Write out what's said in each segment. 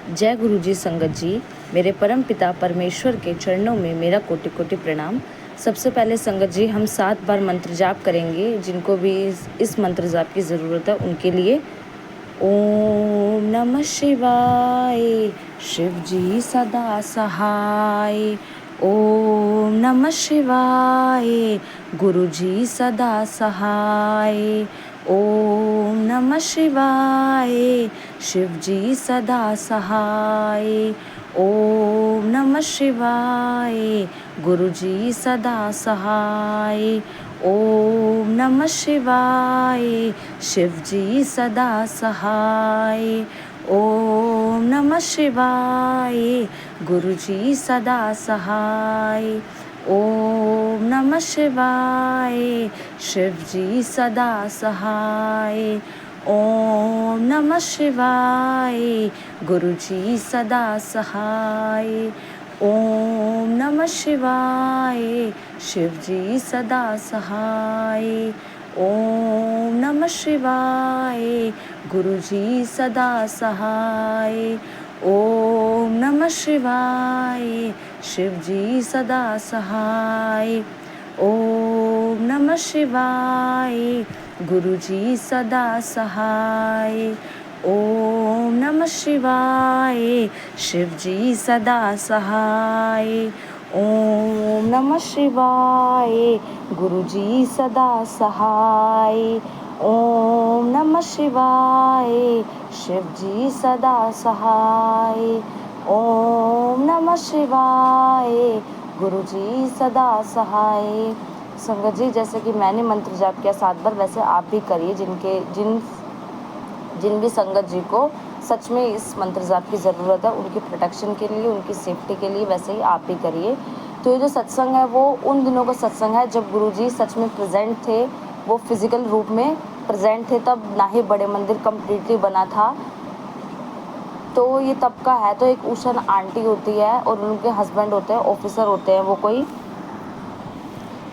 जय गुरु जी संगत जी। मेरे परम पिता परमेश्वर के चरणों में मेरा कोटि कोटि प्रणाम। सबसे पहले संगत जी हम 7 बार मंत्र जाप करेंगे। जिनको भी इस मंत्र जाप की ज़रूरत है उनके लिए। ओम नमः शिवाय, शिव जी सदा सहाय। ओम नमः शिवाय, गुरु जी सदा सहाय। ओम नमः शिवाय, शिव जी सदा सहाय। ओम नमः शिवाय, गुरु जी सदा सहाय। ओम नमः शिवाय, शिव जी सदा सहाय। ओम नमः शिवाय, गुरु जी सदा सहाय। ओम नमः शिवाय, शिव जी सदा सहाय। ओम नमः शिवाय, गुरु जी सदा सहाय। ओम नमः शिवाय, शिव जी सदा सहाय। ओम नमः शिवाय, गुरु जी सदा सहाय। ओम नमः शिवाय, शिव जी सदा सहाय। ओम नमः शिवाय, गुरु जी सदा सहाय। ओम नमः शिवाय, शिव जी सदा सहाय। ओम नमः शिवाय, गुरु जी सदा सहाय। ओम नमः शिवाय, शिव जी सदा सहाय। ओम नमः शिवाय, गुरु जी सदा सहाय। संगत जी जैसे कि मैंने मंत्र जाप किया 7 बार, वैसे आप भी करिए। जिन भी संगत जी को सच में इस मंत्र जाप की ज़रूरत है, उनकी प्रोटेक्शन के लिए, उनकी सेफ्टी के लिए, वैसे ही आप भी करिए। तो ये जो सत्संग है वो उन दिनों का सत्संग है जब गुरुजी सच में प्रेजेंट थे, वो फिजिकल रूप में प्रेजेंट थे। तब ना ही बड़े मंदिर कम्प्लीटली बना था, तो ये तब का है। तो एक उषा आंटी होती है और उनके हस्बैंड होते हैं, ऑफिसर होते हैं वो कोई।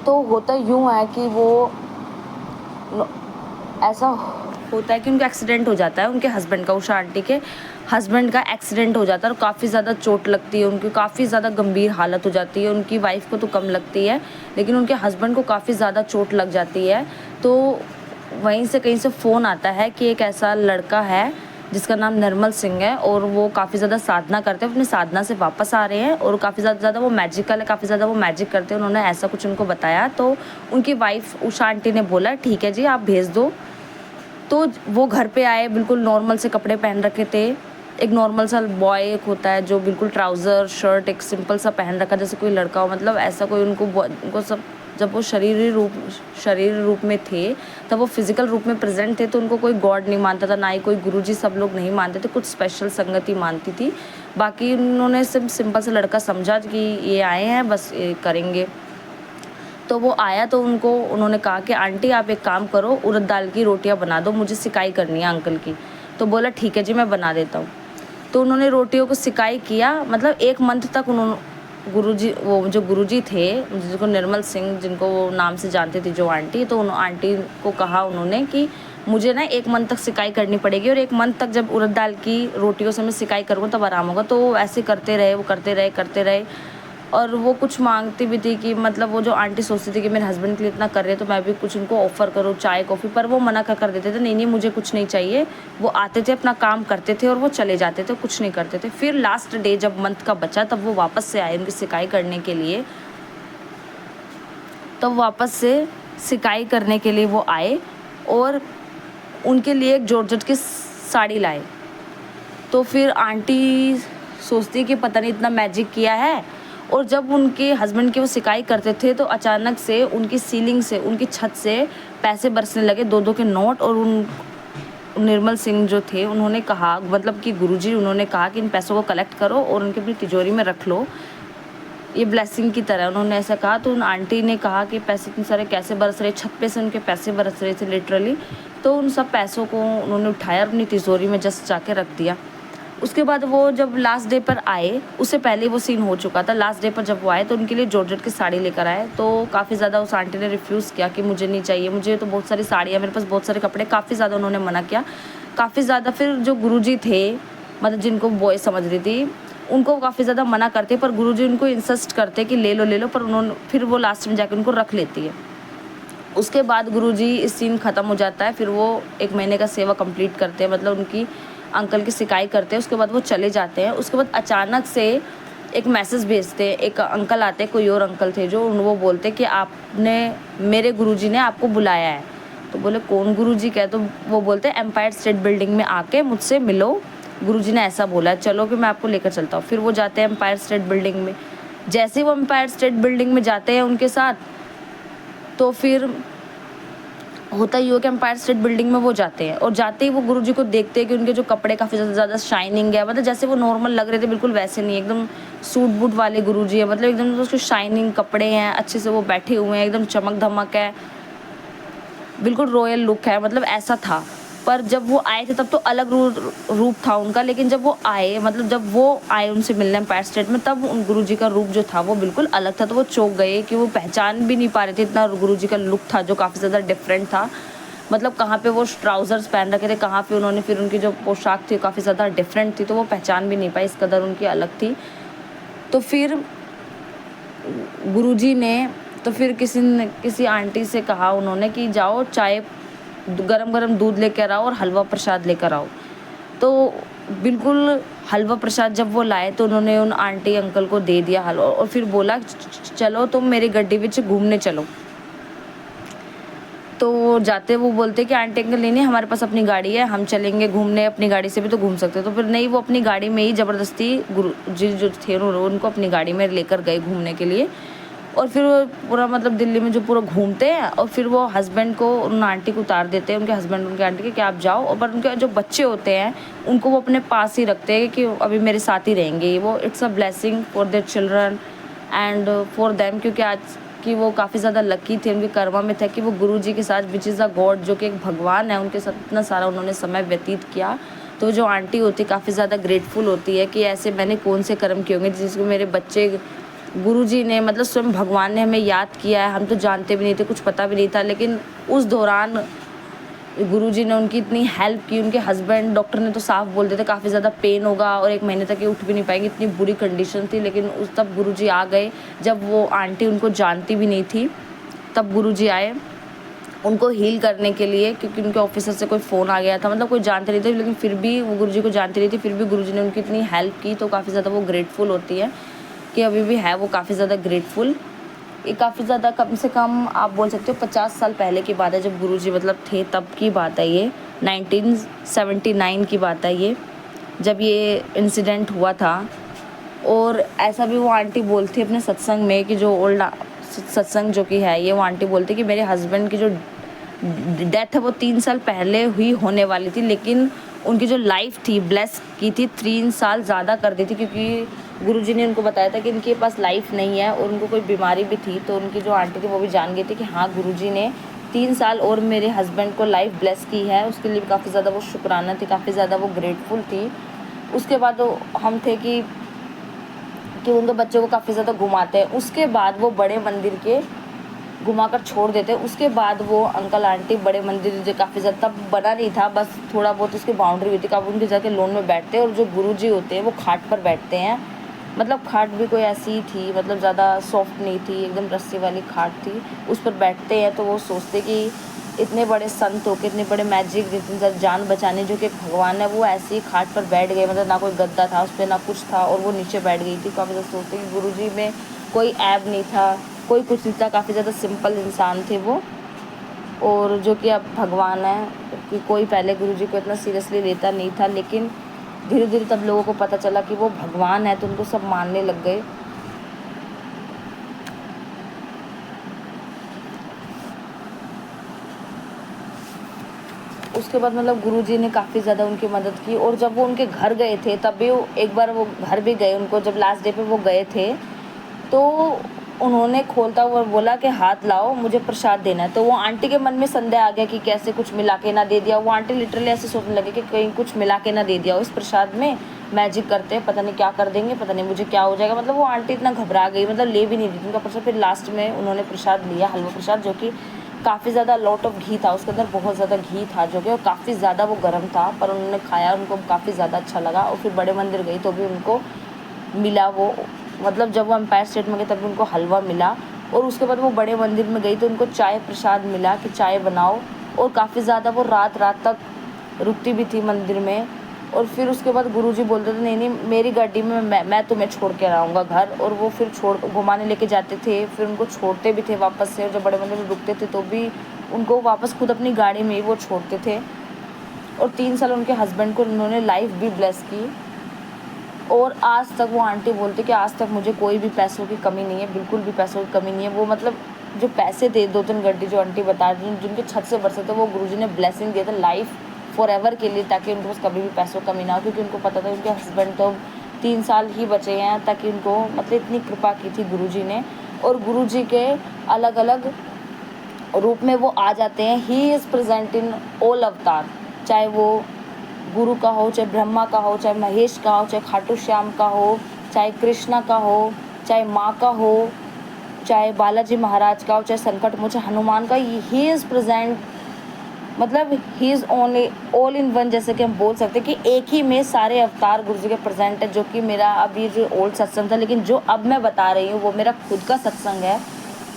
तो होता यूँ है कि वो ऐसा होता है कि उनका एक्सीडेंट हो जाता है, उनके हस्बैंड का, उषा आंटी के हस्बैंड का एक्सीडेंट हो जाता है और काफ़ी ज़्यादा चोट लगती है, उनकी काफ़ी ज़्यादा गंभीर हालत हो जाती है। उनकी वाइफ को तो कम लगती है, लेकिन उनके हस्बैंड को काफ़ी ज़्यादा चोट लग जाती है। तो वहीं से कहीं से फ़ोन आता है कि एक ऐसा लड़का है जिसका नाम निर्मल सिंह है और वो काफ़ी ज़्यादा साधना करते हैं, अपनी साधना से वापस आ रहे हैं और काफ़ी ज़्यादा वो मैजिकल है, काफ़ी ज़्यादा वो मैजिक करते हैं। उन्होंने ऐसा कुछ उनको बताया, तो उनकी वाइफ उषा आंटी ने बोला ठीक है जी आप भेज दो। तो वो घर पे आए, बिल्कुल नॉर्मल से कपड़े पहन रखे थे। एक नॉर्मल सा बॉय एक होता है जो बिल्कुल ट्राउज़र शर्ट एक सिंपल सा पहन रखा जैसे कोई लड़का हो, मतलब ऐसा कोई उनको सब। जब वो शरीर रूप में थे, तब वो फिजिकल रूप में प्रेजेंट थे, तो उनको कोई गॉड नहीं मानता था, ना ही कोई गुरुजी, सब लोग नहीं मानते थे, कुछ स्पेशल संगति मानती थी। बाकी उन्होंने सिर्फ सिंपल सा लड़का समझा कि ये आए हैं बस ये करेंगे। तो वो आया तो उन्होंने कहा कि आंटी आप एक काम करो, उड़द दाल की रोटियां बना दो, मुझे सिकाई करनी है अंकल की। तो बोला ठीक है जी मैं बना देता हूँ। तो उन्होंने रोटियों को सिकाई किया, मतलब 1 मंथ तक उन्होंने गुरुजी, वो जो गुरुजी थे जिनको निर्मल सिंह, जिनको वो नाम से जानते थे जो आंटी, तो उन आंटी को कहा उन्होंने कि मुझे ना 1 मंथ तक सिकाई करनी पड़ेगी और 1 मंथ तक जब उड़द दाल की रोटियों से मैं सिकाई करूँगा तब आराम होगा। तो ऐसे करते रहे, वो करते रहे। और वो कुछ मांगती भी थी कि मतलब वो जो आंटी सोचती थी कि मेरे हस्बैंड के लिए इतना कर रहे हैं तो मैं भी कुछ उनको ऑफ़र करूँ चाय कॉफ़ी, पर वो मना कर देते थे, नहीं मुझे कुछ नहीं चाहिए। वो आते थे, अपना काम करते थे और वो चले जाते थे, कुछ नहीं करते थे। फिर लास्ट डे जब मंथ का बचा तब वो वापस से आए उनकी सिकाई करने के लिए। तब वापस से सिकाई करने के लिए वो आए और उनके लिए एक जॉर्जेट की साड़ी लाए। तो फिर आंटी सोचती कि पता नहीं इतना मैजिक किया है। और जब उनके हस्बैंड की वो सिकाई करते थे तो अचानक से उनकी सीलिंग से, उनकी छत से पैसे बरसने लगे, 2-2 के नोट। और निर्मल सिंह जो थे उन्होंने कहा, मतलब कि गुरुजी उन्होंने कहा कि इन पैसों को कलेक्ट करो और उनके अपनी तिजोरी में रख लो, ये ब्लेसिंग की तरह, उन्होंने ऐसा कहा। तो उन आंटी ने कहा कि पैसे इतने सारे कैसे बरस रहे, छत पे से उनके पैसे बरस रहे थे लिटरली। तो उन सब पैसों को उन्होंने उठाया, अपनी तिजोरी में जस्ट जाके रख दिया। उसके बाद वो जब लास्ट डे पर आए, उससे पहले वो सीन हो चुका था। लास्ट डे पर जब वो आए तो उनके लिए जॉर्जेट की साड़ी लेकर आए। तो काफ़ी ज़्यादा उस आंटी ने रिफ्यूज़ किया कि मुझे नहीं चाहिए, मुझे तो बहुत सारी साड़ियाँ, मेरे पास बहुत सारे कपड़े, काफ़ी ज़्यादा उन्होंने मना किया, काफ़ी ज़्यादा। फिर जो गुरुजी थे मतलब जिनको बॉय समझ रही थी, उनको काफ़ी ज़्यादा मना करते, पर गुरुजी उनको इंसिस्ट करते कि ले लो, पर उन्होंने फिर वो लास्ट में जाके उनको रख लेती है। उसके बाद गुरुजी इस सीन ख़त्म हो जाता है, फिर वो 1 महीने का सेवा कंप्लीट करते हैं, मतलब उनकी अंकल की सिकाई करते हैं। उसके बाद वो चले जाते हैं। उसके बाद अचानक से एक मैसेज भेजते हैं, एक अंकल आते हैं, कोई और अंकल थे जो वो बोलते कि आपने, मेरे गुरुजी ने आपको बुलाया है। तो बोले कौन गुरुजी क्या? तो वो बोलते हैं एम्पायर स्टेट बिल्डिंग में आके मुझसे मिलो, गुरुजी ने ऐसा बोला है, चलो कि मैं आपको लेकर चलता हूँ। फिर वो जाते हैं एम्पायर स्टेट बिल्डिंग में। जैसे ही वो एम्पायर स्टेट बिल्डिंग में जाते हैं उनके साथ, तो फिर होता ही हो कि एम्पायर स्टेट बिल्डिंग में वो जाते हैं, और जाते ही वो गुरुजी को देखते हैं कि उनके जो कपड़े काफ़ी ज़्यादा शाइनिंग है, मतलब जैसे वो नॉर्मल लग रहे थे बिल्कुल वैसे नहीं, एकदम सूट बूट वाले गुरुजी है, मतलब एकदम उसके शाइनिंग कपड़े हैं, अच्छे से वो बैठे हुए हैं, एकदम चमक धमक है, बिल्कुल रॉयल लुक है, मतलब ऐसा था। पर जब वो आए थे तब तो अलग रूप था उनका, लेकिन जब वो आए, मतलब जब वो आए उनसे मिलने एम्पायर स्टेट में, तब उन गुरुजी का रूप जो था वो बिल्कुल अलग था। तो वो चौंक गए कि वो पहचान भी नहीं पा रहे थे, इतना गुरुजी का लुक था जो काफ़ी ज़्यादा डिफरेंट था। मतलब कहाँ पे वो ट्राउजर्स पहन रखे थे, कहाँ पे उन्होंने, फिर उनकी जो पोशाक थी काफ़ी ज़्यादा डिफरेंट थी, तो वो पहचान भी नहीं पाई, इस कदर उनकी अलग थी। तो फिर गुरुजी ने, तो फिर किसी आंटी से कहा उन्होंने कि जाओ चाय, गरम गरम दूध लेकर आओ और हलवा प्रसाद लेकर आओ। तो बिल्कुल हलवा प्रसाद जब वो लाए तो उन्होंने उन आंटी अंकल को दे दिया हलवा, और फिर बोला चलो तुम मेरी गड्डी विच घूमने चलो। तो जाते वो बोलते कि आंटी अंकल नहीं, हमारे पास अपनी गाड़ी है, हम चलेंगे घूमने, अपनी गाड़ी से भी तो घूम सकते। तो फिर नहीं, वो अपनी गाड़ी में ही ज़बरदस्ती गुरुजी जो थे उनको अपनी गाड़ी में लेकर गए घूमने के लिए। और फिर वो पूरा, मतलब दिल्ली में जो पूरा घूमते हैं, और फिर वो हस्बैंड को उन आंटी को उतार देते हैं, उनके हस्बैंड उनके आंटी के कि आप जाओ, और पर उनके जो बच्चे होते हैं उनको वो अपने पास ही रखते हैं कि अभी मेरे साथ ही रहेंगे वो। It's a blessing for their children and for them, क्योंकि आज कि वो काफ़ी ज़्यादा लकी थे, उनके कर्मा में था कि वो गुरुजी के साथ, विच इज़ अ गॉड, जो कि एक भगवान है, उनके साथ इतना सारा उन्होंने समय व्यतीत किया। तो जो आंटी होती काफ़ी ज़्यादा ग्रेटफुल होती है कि ऐसे मैंने कौन से कर्म किए होंगे जिसको मेरे बच्चे, गुरुजी ने, मतलब स्वयं भगवान ने हमें याद किया है। हम तो जानते भी नहीं थे, कुछ पता भी नहीं था, लेकिन उस दौरान गुरुजी ने उनकी इतनी हेल्प की। उनके हस्बैंड, डॉक्टर ने तो साफ बोल देते काफ़ी ज़्यादा पेन होगा और 1 महीने तक ये उठ भी नहीं पाएंगे, इतनी बुरी कंडीशन थी, लेकिन उस तब गुरुजी आ गए। जब वो आंटी उनको जानती भी नहीं थी, तब गुरुजी आए उनको हील करने के लिए, क्योंकि उनके ऑफिसर से कोई फ़ोन आ गया था, मतलब कोई जानते नहीं थे, लेकिन फिर भी वो गुरुजी को जानती नहीं थी, फिर भी गुरुजी ने उनकी इतनी हेल्प की। तो काफ़ी ज़्यादा वो ग्रेटफुल होती है, कि अभी भी है वो काफ़ी ज़्यादा ग्रेटफुल। ये काफ़ी ज़्यादा, कम से कम आप बोल सकते हो 50 साल पहले की बात है, जब गुरुजी मतलब थे तब की बात है ये। 1979 की बात है ये, जब ये इंसिडेंट हुआ था। और ऐसा भी वो आंटी बोलती है अपने सत्संग में कि जो ओल्ड सत्संग जो कि है ये, वो आंटी बोलती है कि मेरे हस्बैंड की जो डेथ है वो 3 साल पहले हुई होने वाली थी, लेकिन उनकी जो लाइफ थी ब्लेस की थी 3 साल ज़्यादा कर दी थी, क्योंकि गुरुजी ने उनको बताया था कि इनके पास लाइफ नहीं है, और उनको कोई बीमारी भी थी। तो उनकी जो आंटी थी वो भी जान गई थी कि हाँ, गुरुजी ने 3 साल और मेरे हस्बैंड को लाइफ ब्लेस की है। उसके लिए काफ़ी ज़्यादा वो शुक्राना थी, काफ़ी ज़्यादा वो ग्रेटफुल थी। उसके बाद हम थे कि उनके बच्चों को काफ़ी ज़्यादा घुमाते हैं। उसके बाद वो बड़े मंदिर के घुमाकर छोड़ देते हैं। उसके बाद वो अंकल आंटी बड़े मंदिर जो काफ़ी ज़्यादा, तब बना नहीं था, बस थोड़ा बहुत उसकी बाउंड्री हुई थी, कब उनके जाके लॉन में बैठते हैं, और जो गुरुजी होते हैं वो खाट पर बैठते हैं। मतलब खाट भी कोई ऐसी ही थी, मतलब ज़्यादा सॉफ्ट नहीं थी, एकदम रस्सी वाली खाट थी, उस पर बैठते हैं। तो वो सोचते कि इतने बड़े संत होकर, इतने बड़े मैजिक, जितनी जान बचाने जो कि भगवान है, वो ऐसे ही खाट पर बैठ गए, मतलब ना कोई गद्दा था उस पर, ना कुछ था, और वो नीचे बैठ गई थी। काफ़ी ज़्यादा सोचते कि गुरुजी में कोई ऐब नहीं था, कोई कुछ नहीं था, काफ़ी ज़्यादा सिंपल इंसान थे वो। और जो कि अब भगवान है, कि कोई पहले गुरुजी को इतना सीरियसली लेता नहीं था, लेकिन धीरे धीरे तब लोगों को पता चला कि वो भगवान है, तो उनको सब मानने लग गए। उसके बाद मतलब गुरुजी ने काफ़ी ज़्यादा उनकी मदद की। और जब वो उनके घर गए थे तब भी एक बार वो घर भी गए, उनको जब लास्ट डे पे वो गए थे, तो उन्होंने खोलता हुआ बोला कि हाथ लाओ, मुझे प्रसाद देना है। तो वो आंटी के मन में संदेह आ गया कि कैसे कुछ मिला के ना दे दिया। वो आंटी लिटरली ऐसे सोचने लगे कि कहीं कुछ मिला के ना दे दिया हो इस प्रसाद में, मैजिक करते हैं, पता नहीं क्या कर देंगे, पता नहीं मुझे क्या हो जाएगा। मतलब वो आंटी इतना घबरा गई, मतलब ले भी नहीं दी उनका प्रसाद। फिर लास्ट में उन्होंने प्रसाद लिया, हलवा प्रसाद, जो कि काफ़ी ज़्यादा लॉट ऑफ घी था उसके अंदर, बहुत ज़्यादा घी था जो कि काफ़ी ज़्यादा वो गर्म था, पर उन्होंने खाया, उनको काफ़ी ज़्यादा अच्छा लगा। और फिर बड़े मंदिर गई तो भी उनको मिला वो, मतलब जब वो एम्पायर स्टेट में गए तभी उनको हलवा मिला। और उसके बाद वो बड़े मंदिर में गई तो उनको चाय प्रसाद मिला कि चाय बनाओ, और काफ़ी ज़्यादा वो रात रात तक रुकती भी थी मंदिर में। और फिर उसके बाद गुरुजी बोलते थे नहीं नहीं मेरी गाड़ी में मैं तुम्हें छोड़ के आऊँगा घर, और वो फिर छोड़ घुमाने लेके जाते थे, फिर उनको छोड़ते भी थे वापस से। और जब बड़े मंदिर में रुकते थे तो भी उनको वापस खुद अपनी गाड़ी में ही वो छोड़ते थे। और 3 साल उनके हस्बैंड को उन्होंने लाइफ भी ब्लेस की। और आज तक वो आंटी बोलती कि आज तक मुझे कोई भी पैसों की कमी नहीं है, बिल्कुल भी पैसों की कमी नहीं है। वो मतलब जो पैसे थे 2-3 गड्डी जो आंटी बता रही जिनके छत से बरसे थे, वो गुरुजी ने ब्लेसिंग दिया था लाइफ फॉरएवर के लिए, ताकि उनको बस कभी भी पैसों कमी ना हो। क्योंकि उनको पता था उनके हस्बैंड तो 3 साल ही बचे हैं, ताकि उनको मतलब इतनी कृपा की थी गुरुजी ने। और गुरुजी के अलग अलग रूप में वो आ जाते हैं। He is present in all अवतार, चाहे वो गुरु का हो, चाहे ब्रह्मा का हो, चाहे महेश का हो, चाहे खाटू श्याम का हो, चाहे कृष्णा का हो, चाहे माँ का हो, चाहे बालाजी महाराज का हो, चाहे संकट मोचन हनुमान का। ही इज़ प्रेजेंट, मतलब he is only all in one, जैसे कि हम बोल सकते हैं कि एक ही में सारे अवतार गुरु जी के प्रेजेंट है। जो कि मेरा अब ये जो ओल्ड सत्संग था, लेकिन जो अब मैं बता रही हूँ वो मेरा खुद का सत्संग है,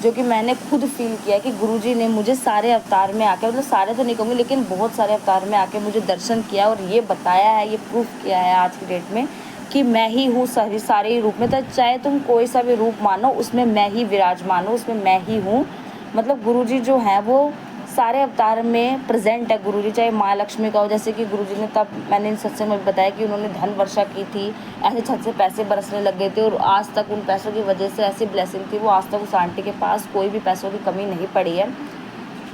जो कि मैंने खुद फील किया कि गुरुजी ने मुझे सारे अवतार में आके, मतलब सारे तो नहीं कहूँगी लेकिन बहुत सारे अवतार में आके मुझे दर्शन किया और ये बताया है, ये प्रूफ किया है आज की डेट में कि मैं ही हूँ सारे ही रूप में। तो चाहे तुम कोई सा भी रूप मानो, उसमें मैं ही विराजमान हूँ, उसमें मैं ही हूँ। मतलब गुरुजी जो हैं वो सारे अवतार में प्रेजेंट है गुरुजी। चाहे माँ लक्ष्मी का हो, जैसे कि गुरुजी ने तब मैंने इन सत्संग में बताया कि उन्होंने धन वर्षा की थी, ऐसे छत से पैसे बरसने लग गए थे, और आज तक उन पैसों की वजह से ऐसी ब्लेसिंग थी, वो आज तक उस आंटी के पास कोई भी पैसों की कमी नहीं पड़ी है।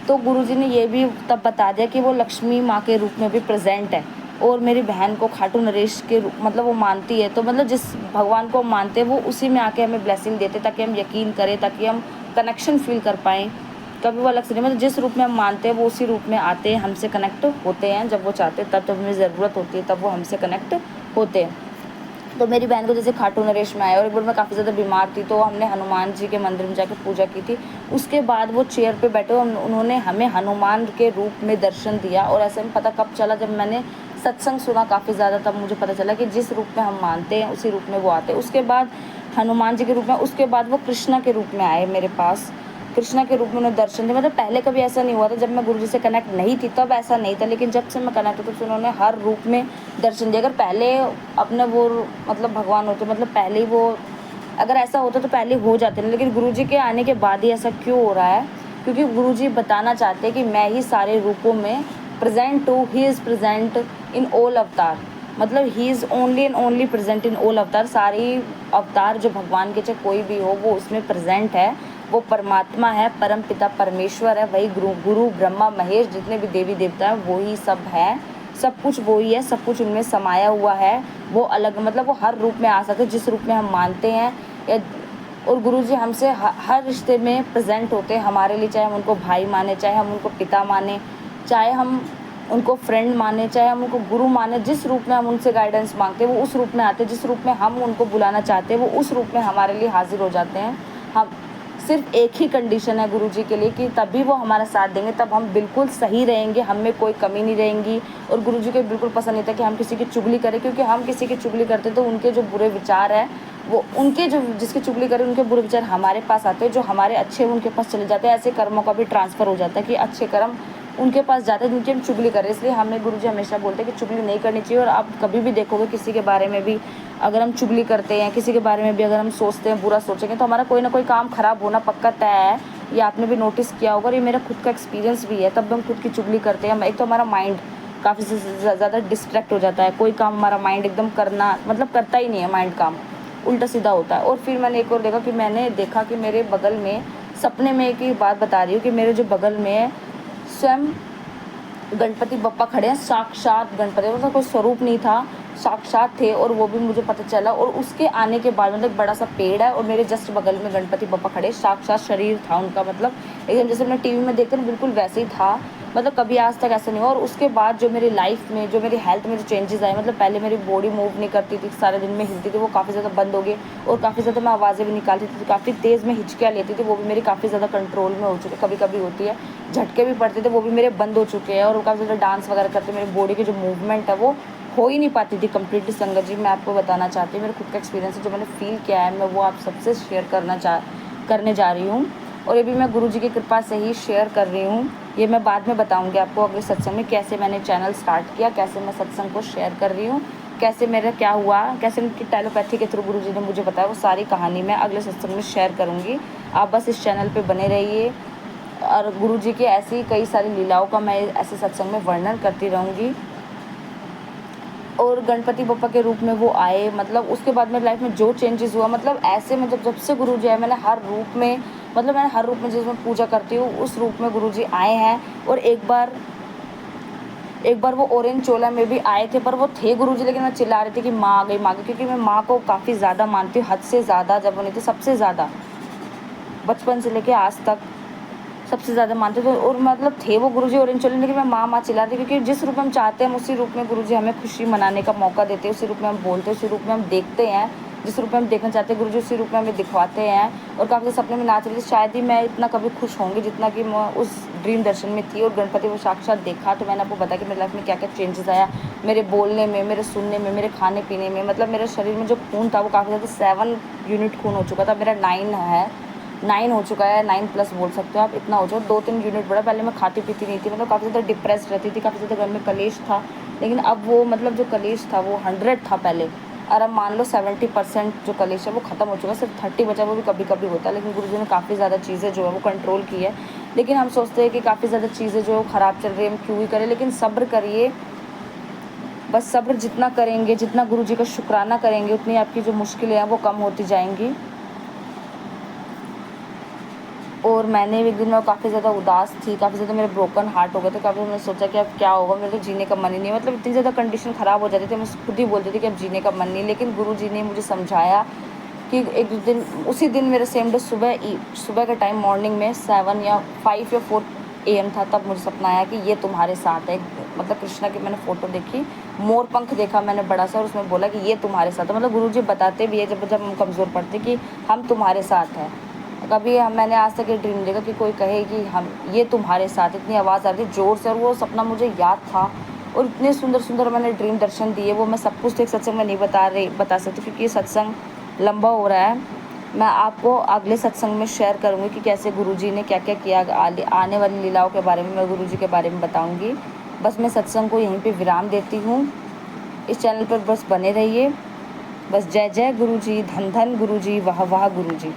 तो गुरुजी ने ये भी तब बता दिया कि वो लक्ष्मी माँ के रूप में भी प्रेजेंट है। और मेरी बहन को खाटू नरेश के रूप, मतलब वो मानती है, तो मतलब जिस भगवान को हम मानते हैं वो उसी में आके हमें ब्लेसिंग देते, ताकि हम यकीन करें, ताकि हम कनेक्शन फील कर पाएँ। कभी वो अलग से नहीं, मतलब जिस रूप में हम मानते हैं वो उसी रूप में आते हैं, हमसे कनेक्ट होते हैं। जब वो चाहते हैं तब हमें ज़रूरत होती है तब वो हमसे कनेक्ट होते हैं। तो मेरी बहन को जैसे खाटू नरेश में आया, और एक बार मैं काफ़ी ज़्यादा बीमार थी तो हमने हनुमान जी के मंदिर में जाकर पूजा की थी। उसके बाद वो चेयर पे बैठे, उन्होंने हमें हनुमान के रूप में दर्शन दिया। और ऐसे में पता कब चला, जब मैंने सत्संग सुना काफ़ी ज़्यादा, तब मुझे पता चला कि जिस रूप में हम मानते हैं उसी रूप में वो आते हैं। उसके बाद हनुमान जी के रूप में, उसके बाद वो कृष्णा के रूप में आए मेरे पास, कृष्णा के रूप में उन्होंने दर्शन दिया। मतलब पहले कभी ऐसा नहीं हुआ था, जब मैं गुरुजी से कनेक्ट नहीं थी तब ऐसा नहीं था, लेकिन जब से मैं कनेक्ट हूँ तब से उन्होंने हर रूप में दर्शन दिया। अगर पहले अपने वो मतलब भगवान होते, मतलब पहले ही वो अगर ऐसा होता तो पहले हो जाते हैं, लेकिन गुरुजी के आने के बाद ही ऐसा क्यों हो रहा है? क्योंकि गुरुजी बताना चाहते हैं कि मैं ही सारे रूपों में प्रेजेंट हूँ। He is present in all अवतार, मतलब he is only and only present in all अवतार। सारी अवतार जो भगवान के, चाहे कोई भी हो, वो उसमें प्रेजेंट है। वो परमात्मा है, परम पिता परमेश्वर है, वही गुरु ब्रह्मा महेश, जितने भी देवी देवता हैं वो ही सब है, सब कुछ वो ही है, सब कुछ उनमें समाया हुआ है। वो अलग, मतलब वो हर रूप में आ सकते हैं जिस रूप में हम मानते हैं। या और गुरुजी हमसे हर रिश्ते में प्रेजेंट होते हैं हमारे लिए, चाहे हम उनको भाई माने, चाहे हम उनको पिता माने, चाहे हम उनको फ्रेंड माने, चाहे हम उनको गुरु माने। जिस रूप में हम उनसे गाइडेंस मांगते हैं वो उस रूप में आते हैं, जिस रूप में हम उनको बुलाना चाहते हैं वो उस रूप में हमारे लिए हाजिर हो जाते हैं। हम सिर्फ एक ही कंडीशन है गुरुजी के लिए कि तभी वो हमारा साथ देंगे, तब हम बिल्कुल सही रहेंगे, हम में कोई कमी नहीं रहेंगी। और गुरुजी को बिल्कुल पसंद नहीं था कि हम किसी की चुगली करें, क्योंकि हम किसी की चुगली करते तो उनके जो बुरे विचार है वो उनके जो जिसकी चुगली करें उनके बुरे विचार हमारे पास आते हैं, जो हमारे अच्छे उनके पास चले जाते हैं। ऐसे कर्मों का भी ट्रांसफ़र हो जाता है कि अच्छे कर्म उनके पास जाते हैं जिनकी हम चुगली करें। इसलिए हमें गुरुजी हमेशा बोलते हैं कि चुगली नहीं करनी चाहिए। और आप कभी भी देखोगे किसी के बारे में भी अगर हम चुगली करते हैं, किसी के बारे में भी अगर हम सोचते हैं, बुरा सोचेंगे, तो हमारा कोई ना कोई काम ख़राब होना पक्का तय है। ये आपने भी नोटिस किया होगा, और ये मेरा खुद का एक्सपीरियंस भी है। तब हम खुद की चुगली करते हैं, एक तो हमारा माइंड काफ़ी ज़्यादा डिस्ट्रैक्ट हो जाता है, कोई काम हमारा माइंड एकदम करना मतलब करता ही नहीं है, माइंड काम उल्टा सीधा होता है। और फिर मैंने एक और देखा कि मैंने देखा कि मेरे बगल में सपने में एक ही बात बता रही हूँ कि मेरे जो बगल में स्वयं गणपति बप्पा खड़े हैं, साक्षात गणपति, मतलब कोई स्वरूप नहीं था, साक्षात थे। और वो भी मुझे पता चला। और उसके आने के बाद मतलब बड़ा सा पेड़ है और मेरे जस्ट बगल में गणपति बप्पा खड़े, साक्षात शरीर था उनका, मतलब एकदम जैसे मैं टीवी में देखते ना बिल्कुल वैसे ही था। मतलब कभी आज तक ऐसा नहीं हुआ। और उसके बाद जो मेरी लाइफ में, जो मेरी हेल्थ में जो चेंजेस आए, मतलब पहले मेरी बॉडी मूव नहीं करती थी, सारे दिन में हिलती थी, वो काफ़ी ज़्यादा बंद हो गई। और काफ़ी ज़्यादा मैं आवाज़ें भी निकालती थी, काफ़ी तेज़ में हिचकियाँ लेती थी, वो भी मेरी काफ़ी ज़्यादा कंट्रोल में हो चुकी है। कभी कभी होती है, झटके भी पड़ते थे, वो भी मेरे बंद हो चुके हैं। और काफ़ी ज़्यादा डांस वगैरह करते, मेरी बॉडी की जो मूवमेंट है वो हो ही नहीं पाती थी कम्प्लीटली। संगत जी, मैं आपको बताना चाहती हूँ मेरे खुद का एक्सपीरियंस है, जो मैंने फ़ील किया है, मैं वो आप सबसे शेयर करने जा रही हूँ। और ये भी मैं गुरुजी की कृपा से ही शेयर कर रही हूँ। ये मैं बाद में बताऊँगी आपको अगले सत्संग में, कैसे मैंने चैनल स्टार्ट किया, कैसे मैं सत्संग को शेयर कर रही हूँ, कैसे मेरा क्या हुआ, कैसे उनकी टेलीपैथी के थ्रू गुरुजी ने मुझे बताया, वो सारी कहानी मैं अगले सत्संग में शेयर करूँगी। आप बस इस चैनल पर बने रहिए, और गुरुजी की ऐसी कई सारी लीलाओं का मैं ऐसे सत्संग में वर्णन करती रहूँगी। और गणपति बप्पा के रूप में वो आए, मतलब उसके बाद मेरी लाइफ में जो चेंजेस हुआ, मतलब ऐसे मतलब जब से गुरुजी आए, मैंने हर रूप में, मतलब मैंने हर रूप में जिसमें पूजा करती हूँ उस रूप में गुरुजी आए हैं। और एक बार वो ऑरेंज चोला में भी आए थे, पर वो थे गुरुजी, लेकिन मैं चिल्ला रही थी कि माँ आ गई, माँ आ गई, क्योंकि मैं माँ को काफ़ी ज़्यादा मानती हूँ, हद से ज़्यादा। जब वो नहीं थी, सबसे ज़्यादा, बचपन से लेके आज तक सबसे ज़्यादा मानते थे। और मतलब थे वो गुरुजी ऑरेंज चोले, लेकिन मैं माँ माँ चिल्लाती, क्योंकि जिस रूप में हम चाहते हैं, हम उसी रूप में गुरुजी हमें खुशी मनाने का मौका देते हैं, उसी रूप में हम बोलते हैं, उसी रूप में हम देखते हैं, जिस रूप में हम देखना चाहते हैं गुरुजी उसी रूप में हमें दिखवाते हैं। और काफ़ी सपने में नाच रही थी, शायद ही मैं इतना कभी खुश होंगी जितना कि मैं उस ड्रीम दर्शन में थी। और गणपति को साक्षात देखा, तो मैंने आपको बताया कि मेरी लाइफ में क्या क्या चेंजेस आया, मेरे बोलने में, मेरे सुनने में, मेरे खाने पीने में। मतलब मेरे शरीर में जो खून था वो काफ़ी ज़्यादा 7 यूनिट खून हो चुका था, मेरा 9 हो चुका है, 9+ बोल सकते हो आप, इतना हो चुका, 2-3 यूनिट बढ़ा। पहले मैं खाती पीती नहीं थी, मतलब काफ़ी ज़्यादा डिप्रेस्ड रहती थी, काफ़ी ज़्यादा घर में कलेश था, लेकिन अब वो मतलब जो कलेश था वो 100 था पहले, और अब मान लो 70% जो कलेश है वो ख़त्म हो चुका है, सिर्फ 30 बचा, वो भी कभी कभी होता है। लेकिन गुरुजी ने काफ़ी ज़्यादा चीज़ें जो है वो कंट्रोल की है। लेकिन हम सोचते हैं कि काफ़ी ज़्यादा चीज़ें जो ख़राब चल रही है, हम क्यों ही करें, लेकिन सब्र करिए, बस सब्र जितना करेंगे, जितना गुरुजी का शुक्राना करेंगे, उतनी आपकी जो मुश्किलें हैं वो कम होती जाएंगी। और मैंने एक दिन, मैं काफ़ी ज़्यादा उदास थी, काफ़ी ज़्यादा मेरे ब्रोकन हार्ट हो गए थे, काफ़ी मैंने सोचा कि अब क्या होगा, मेरे तो जीने का मन ही नहीं, मतलब इतनी ज़्यादा कंडीशन ख़राब हो जाती थी, मैं खुद ही बोलती थी कि अब जीने का मन नहीं। लेकिन गुरुजी ने मुझे समझाया कि एक दिन, उसी दिन मेरा सेम डे सुबह का टाइम, मॉर्निंग में 7 या 5 या 4 AM था, तब मुझे सपना आया कि ये तुम्हारे साथ है। मतलब कृष्णा की मैंने फ़ोटो देखी, मोर पंख देखा मैंने बड़ा सा, और उसमें बोला कि ये तुम्हारे साथ है। मतलब गुरुजी बताते भी है जब हम कमज़ोर पड़ते कि हम तुम्हारे साथ हैं। कभी मैंने आज तक ये ड्रीम देखा कि कोई कहे कि हम, ये तुम्हारे साथ, इतनी आवाज़ आ रही थी ज़ोर से, और वो सपना मुझे याद था। और इतने सुंदर सुंदर मैंने ड्रीम दर्शन दिए, वो मैं सब कुछ एक सत्संग में नहीं बता सकती, क्योंकि ये सत्संग लंबा हो रहा है। मैं आपको अगले सत्संग में शेयर करूँगी कि कैसे गुरुजी ने क्या क्या किया, आने वाली लीलाओं के बारे में मैं गुरुजी के बारे में बताऊँगी। बस मैं सत्संग को यहीं पर विराम देती हूँ। इस चैनल पर बस बने रहिए। बस जय जय गुरुजी, धन धन गुरुजी, वाह वाह गुरुजी।